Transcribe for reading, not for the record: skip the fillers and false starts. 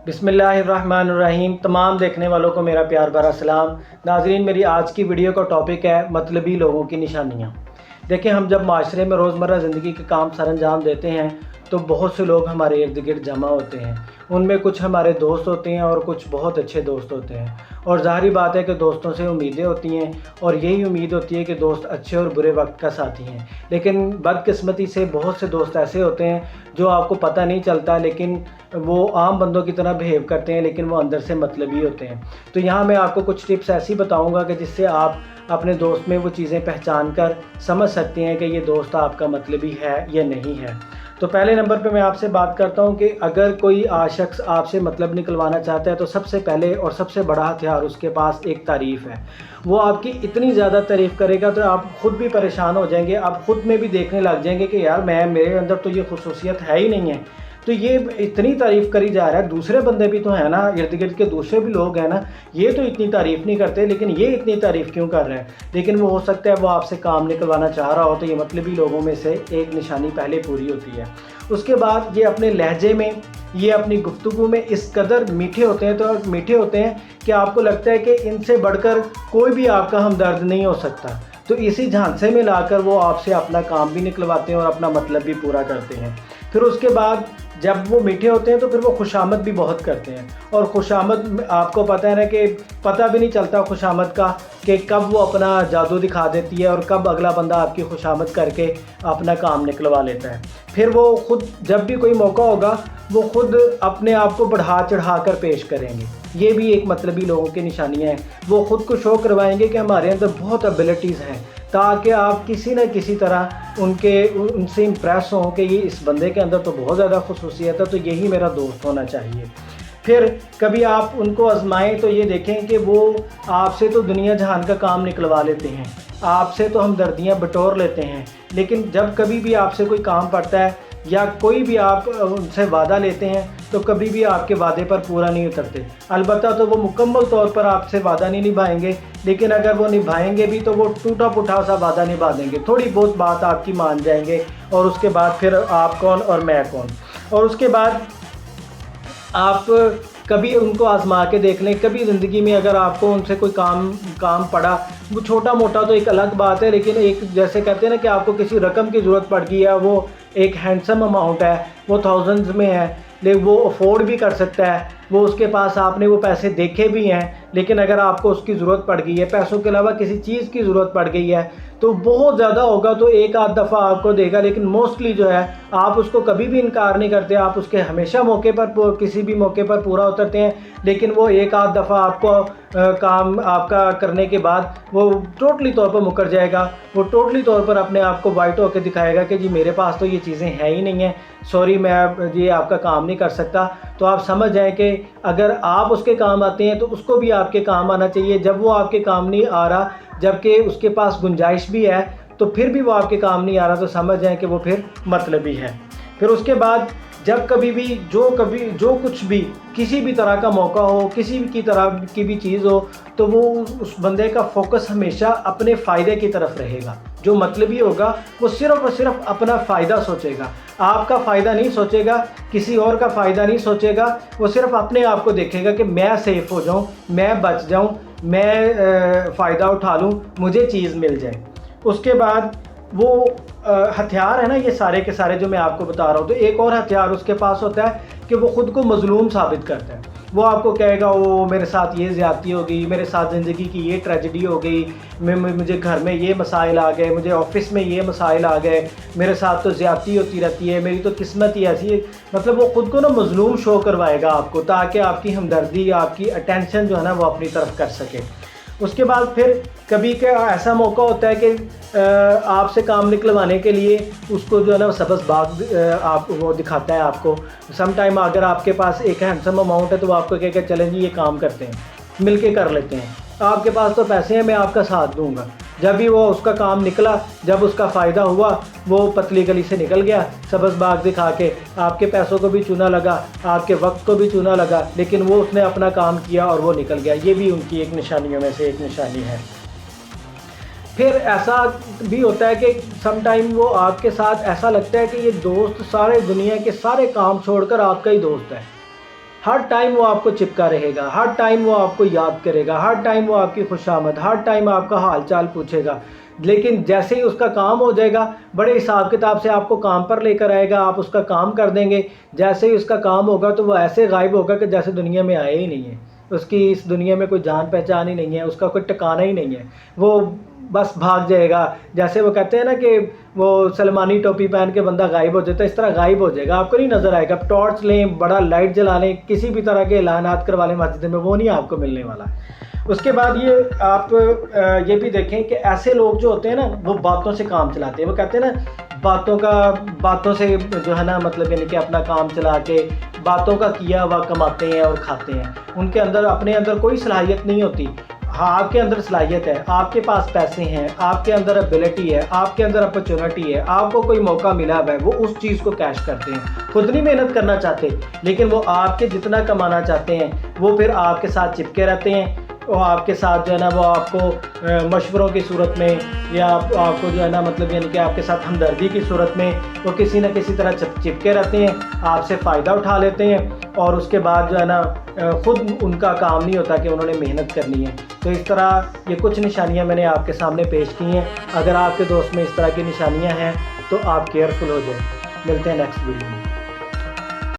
बिस्मिल्लाहिर्रहमानिर्रहीम। तमाम देखने वालों को मेरा प्यार भरा सलाम। नाजरीन, मेरी आज की वीडियो का टॉपिक है मतलबी लोगों की निशानियाँ। देखिए, हम जब माशरे में रोज़मर्रा ज़िंदगी के काम सर अंजाम देते हैं तो बहुत से लोग हमारे इर्द गिर्द जमा होते हैं। उनमें कुछ हमारे दोस्त होते हैं और कुछ बहुत अच्छे दोस्त होते हैं, और ज़ाहिर बात है कि दोस्तों से उम्मीदें होती हैं और यही उम्मीद होती है कि दोस्त अच्छे और बुरे वक्त का साथी हैं। लेकिन बदकिस्मती से बहुत से दोस्त ऐसे होते हैं जो आपको पता नहीं चलता, लेकिन वो आम बंदों की तरह बिहेव करते हैं, लेकिन वो अंदर से मतलबी होते हैं। तो यहाँ मैं आपको कुछ टिप्स ऐसी बताऊँगा कि जिससे आप अपने दोस्त में वो चीज़ें पहचान कर समझ सकते हैं कि ये दोस्त आपका मतलबी है या नहीं है। तो पहले नंबर पे मैं आपसे बात करता हूँ कि अगर कोई शख्स आपसे मतलब निकलवाना चाहता है तो सबसे पहले और सबसे बड़ा हथियार उसके पास एक तारीफ़ है। वो आपकी इतनी ज़्यादा तारीफ़ करेगा तो आप ख़ुद भी परेशान हो जाएंगे, आप ख़ुद में भी देखने लग जाएंगे कि यार मेरे अंदर तो ये खुसूसियत है ही नहीं है। तो ये इतनी तारीफ़ करी जा रहा है, दूसरे बंदे भी तो हैं ना, इर्द गिर्द के दूसरे भी लोग हैं ना, ये तो इतनी तारीफ़ नहीं करते, लेकिन ये इतनी तारीफ़ क्यों कर रहे हैं। लेकिन वो हो सकता है वो आपसे काम निकलवाना चाह रहा हो, तो ये मतलबी लोगों में से एक निशानी पहले पूरी होती है। उसके बाद ये अपने लहजे में, ये अपनी गुफ्तगू में इस कदर मीठे होते हैं कि आपको लगता है कि इनसे बढ़कर कोई भी आपका हमदर्द नहीं हो सकता। तो इसी झांसे में लाकर वो आपसे अपना काम भी निकलवाते हैं और अपना मतलब भी पूरा करते हैं। फिर उसके बाद जब वो मीठे होते हैं तो फिर वो खुशामद भी बहुत करते हैं, और खुशामद आपको पता है ना कि पता भी नहीं चलता खुशामद का कि कब वो अपना जादू दिखा देती है और कब अगला बंदा आपकी खुशामद करके अपना काम निकलवा लेता है। फिर वो खुद जब भी कोई मौका होगा वो खुद अपने आप को बढ़ा चढ़ा कर पेश करेंगे। ये भी एक मतलबी लोगों की निशानियाँ हैं। वो ख़ुद को शो करवाएंगे कि हमारे अंदर बहुत एबिलिटीज़ हैं, ताकि आप किसी न किसी तरह उनसे इम्प्रेस हों कि ये इस बंदे के अंदर तो बहुत ज़्यादा खुसूसियत है, तो यही मेरा दोस्त होना चाहिए। फिर कभी आप उनको आजमाएं तो ये देखें कि वो आपसे तो दुनिया जहान का काम निकलवा लेते हैं, आपसे तो हमदर्दियाँ बटोर लेते हैं, लेकिन जब कभी भी आपसे कोई काम पड़ता है या कोई भी आप उनसे वादा लेते हैं तो कभी भी आपके वादे पर पूरा नहीं उतरते। अलबत्ता तो वो मुकम्मल तौर पर आपसे वादा नहीं निभाएंगे, लेकिन अगर वो निभाएंगे भी तो वो टूटा फूटा सा वादा निभा देंगे, थोड़ी बहुत बात आपकी मान जाएंगे, और उसके बाद फिर आप कौन और मैं कौन। और उसके बाद आप कभी उनको आजमा के देख लें। कभी ज़िंदगी में अगर आपको उनसे कोई काम पड़ा, वो छोटा मोटा तो एक अलग बात है, लेकिन एक जैसे कहते हैं ना कि आपको किसी रकम की ज़रूरत पड़ गई है, वो एक हैंडसम अमाउंट है, वो थाउजेंड्स में है, लेकिन वो अफोर्ड भी कर सकता है, वो उसके पास आपने वो पैसे देखे भी हैं, लेकिन अगर आपको उसकी ज़रूरत पड़ गई है, पैसों के अलावा किसी चीज़ की ज़रूरत पड़ गई है, तो बहुत ज़्यादा होगा तो एक आध दफ़ा आपको देगा, लेकिन मोस्टली जो है आप उसको कभी भी इनकार नहीं करते, आप उसके हमेशा मौके पर किसी भी मौके पर पूरा उतरते हैं। लेकिन वो एक आध दफ़ा आपको काम आपका करने के बाद वो टोटली तौर पर मुकर जाएगा, वो टोटली तौर पर अपने आप को वाइट होकर दिखाएगा कि जी मेरे पास तो ये चीज़ें हैं ही नहीं हैं, सॉरी मैं ये आपका काम नहीं कर सकता। तो आप समझ जाएं कि अगर आप उसके काम आते हैं तो उसको भी आपके काम आना चाहिए। जब वो आपके काम नहीं आ रहा, जबकि उसके पास गुंजाइश भी है, तो फिर भी वो आपके काम नहीं आ रहा, तो समझ जाएं कि वो फिर मतलबी है। फिर उसके बाद जब कभी भी जो कुछ भी किसी भी तरह का मौका हो, किसी भी तरह की भी चीज़ हो, तो वो उस बंदे का फोकस हमेशा अपने फ़ायदे की तरफ रहेगा। जो मतलबी होगा वो सिर्फ़ और सिर्फ अपना फ़ायदा सोचेगा, आपका फ़ायदा नहीं सोचेगा, किसी और का फ़ायदा नहीं सोचेगा। वो सिर्फ अपने आप को देखेगा कि मैं सेफ़ हो जाऊँ, मैं बच जाऊँ, मैं फ़ायदा उठा लूँ, मुझे चीज़ मिल जाए। उसके बाद वो हथियार है ना, ये सारे के सारे जो मैं आपको बता रहा हूँ, तो एक और हथियार उसके पास होता है कि वो ख़ुद को मज़लूम साबित करता है। वो आपको कहेगा वो मेरे साथ ये ज़्यादती हो गई, मेरे साथ ज़िंदगी की ये ट्रेजेडी हो गई, मुझे घर में ये मसाइल आ गए, मुझे ऑफिस में ये मसाइल आ गए, मेरे साथ तो ज़्यादती होती रहती है, मेरी तो किस्मत ही ऐसी है। मतलब वो ख़ुद को ना मज़लूम शो करवाएगा आपको, ताकि आपकी हमदर्दी, आपकी अटेंशन जो है ना वो अपनी तरफ कर सके। उसके बाद फिर कभी का ऐसा मौका होता है कि आपसे काम निकलवाने के लिए उसको जो है ना सब्ज़ बाग आप वो दिखाता है आपको। सम टाइम अगर आपके पास एक हैंडसम अमाउंट है तो वो आपको कहेगा चलें जी ये काम करते हैं, मिल के कर लेते हैं, आपके पास तो पैसे हैं, मैं आपका साथ दूंगा। जब भी वो उसका काम निकला, जब उसका फ़ायदा हुआ, वो पतली गली से निकल गया सब्ज़ बाग दिखा के, आपके पैसों को भी चूना लगा, आपके वक्त को भी चूना लगा, लेकिन वो उसने अपना काम किया और वो निकल गया। ये भी उनकी एक निशानियों में से एक निशानी है। फिर ऐसा भी होता है कि सम टाइम वो आपके साथ ऐसा लगता है कि ये दोस्त सारे दुनिया के सारे काम छोड़कर आपका ही दोस्त ہر ٹائم وہ آپ کو چپکا رہے گا، ہر ٹائم وہ آپ کو یاد کرے گا، ہر ٹائم وہ آپ کی خوشامد، ہر ٹائم آپ کا حال چال پوچھے گا، لیکن جیسے ہی اس کا کام ہو جائے گا بڑے حساب کتاب سے آپ کو کام پر لے کر آئے گا، آپ اس کا کام کر دیں گے، جیسے ہی اس کا کام ہوگا تو وہ ایسے غائب ہوگا کہ جیسے دنیا میں آئے ہی نہیں ہے، اس کی اس دنیا میں کوئی جان پہچان ہی نہیں ہے، اس کا کوئی ٹھکانہ ہی نہیں ہے، وہ بس بھاگ جائے گا۔ جیسے وہ کہتے ہیں نا کہ وہ سلمانی ٹوپی پہن کے بندہ غائب ہو جاتا ہے، اس طرح غائب ہو جائے گا، آپ کو نہیں نظر آئے گا۔ ٹارچ لیں، بڑا لائٹ جلا لیں، کسی بھی طرح کے اعلانات کروا لیں مسجد میں، وہ نہیں آپ کو ملنے والا۔ اس کے بعد یہ آپ یہ بھی دیکھیں کہ ایسے لوگ جو ہوتے ہیں نا وہ باتوں سے کام چلاتے ہیں، وہ کہتے ہیں نا باتوں سے جو ہے نا مطلب یعنی کہ اپنا کام چلا کے باتوں کا کیا ہوا کماتے ہیں اور کھاتے ہیں، ان کے اندر اپنے اندر کوئی صلاحیت نہیں ہوتی۔ ہاں آپ کے اندر صلاحیت ہے، آپ کے پاس پیسے ہیں، آپ کے اندر ابیلٹی ہے، آپ کے اندر اپرچونٹی ہے، آپ کو کوئی موقع ملا ہوا ہے، وہ اس چیز کو کیش کرتے ہیں، خود نہیں محنت کرنا چاہتے، لیکن وہ آپ کے جتنا کمانا چاہتے ہیں وہ پھر آپ کے ساتھ چپکے رہتے ہیں، وہ آپ کے ساتھ جو ہے نا وہ آپ کو مشوروں کی صورت میں یا آپ کو جو ہے نا مطلب یعنی کہ آپ کے ساتھ ہمدردی کی صورت میں وہ کسی نہ کسی طرح چپکے رہتے ہیں، آپ سے فائدہ اٹھا لیتے ہیں، اور اس کے بعد جو ہے نا خود ان کا کام نہیں ہوتا کہ انہوں نے محنت کرنی ہے۔ تو اس طرح یہ کچھ نشانیاں میں نے آپ کے سامنے پیش کی ہیں، اگر آپ کے دوست میں اس طرح کی نشانیاں ہیں تو آپ کیئرفل ہو جائیں۔ ملتے ہیں نیکسٹ ویڈیو میں۔